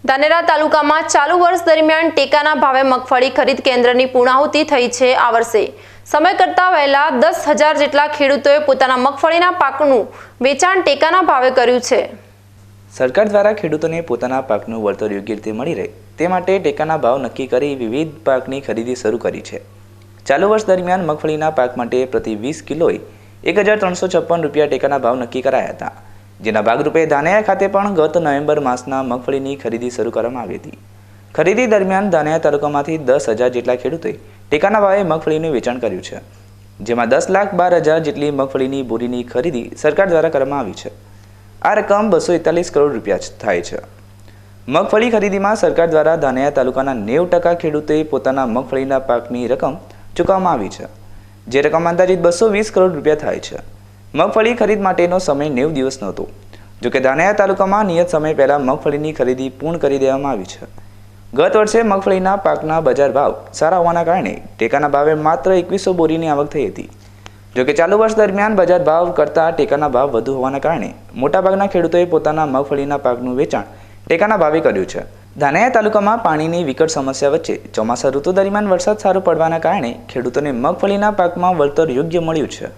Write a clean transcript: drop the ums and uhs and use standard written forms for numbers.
ધાનેરા તાલુકામાં ચાલુ વર્ષ દરમિયાન ટેકાના ભાવે મગફળી ખરીદ કેન્દ્રની પૂર્ણાહુતિ થઈ છે। આ વર્ષે સમય કરતાં વહેલા 10,000 જેટલા ખેડૂતોએ પોતાના મગફળીના પાકનું વેચાણ ટેકાના ભાવે કર્યું છે। સરકાર દ્વારા ખેડૂતોને પોતાના પાકનું વળતર યોગ્ય રીતે મળી રહે તે માટે ટેકાના ભાવ નક્કી કરી વિવિધ પાકની ખરીદી શરૂ કરી છે। ચાલુ વર્ષ દરમિયાન મગફળીના પાક માટે પ્રતિ 20 કિલોએ 1,356 રૂપિયા ટેકાના ભાવ નક્કી કરાયા હતા, જેના ભાગરૂપે ધાનેરા ખાતે પણ ગત નવેમ્બર માસના મગફળીની ખરીદી શરૂ કરવામાં આવી હતી। ખરીદી દરમિયાન ધાનેરા તાલુકામાંથી 10,000 જેટલા ખેડૂતોએ ટેકાના ભાવે મગફળીનું વેચાણ કર્યું છે, જેમાં 10,12,000 જેટલી મગફળીની બોરીની ખરીદી સરકાર દ્વારા કરવામાં આવી છે। આ રકમ 241 કરોડ રૂપિયા થાય છે। મગફળી ખરીદીમાં સરકાર દ્વારા ધાનેરા તાલુકાના 90% ખેડૂતોએ પોતાના મગફળીના પાકની રકમ ચૂકવવામાં આવી છે, જે રકમ અંદાજિત 220 કરોડ રૂપિયા થાય છે। મગફળી ખરીદ માટેનો સમય 90 દિવસનો હતો, જોકે ધાનેરા તાલુકામાં નિયત સમય પહેલા મગફળીની ખરીદી પૂર્ણ કરી દેવામાં આવી છે। ગત વર્ષે મગફળીના પાકના બજાર ભાવ સારા હોવાના કારણે ટેકાના ભાવે માત્ર 2100 બોરીની આવક થઈ હતી, જોકે ચાલુ વર્ષ દરમિયાન બજાર ભાવ કરતાં ટેકાના ભાવ વધુ હોવાના કારણે મોટાભાગના ખેડૂતોએ પોતાના મગફળીના પાકનું વેચાણ ટેકાના ભાવે કર્યું છે। ધાનેરા તાલુકામાં પાણીની વિકટ સમસ્યા વચ્ચે ચોમાસા ઋતુ દરમિયાન વરસાદ સારો પડવાના કારણે ખેડૂતોને મગફળીના પાકમાં વળતર યોગ્ય મળ્યું છે।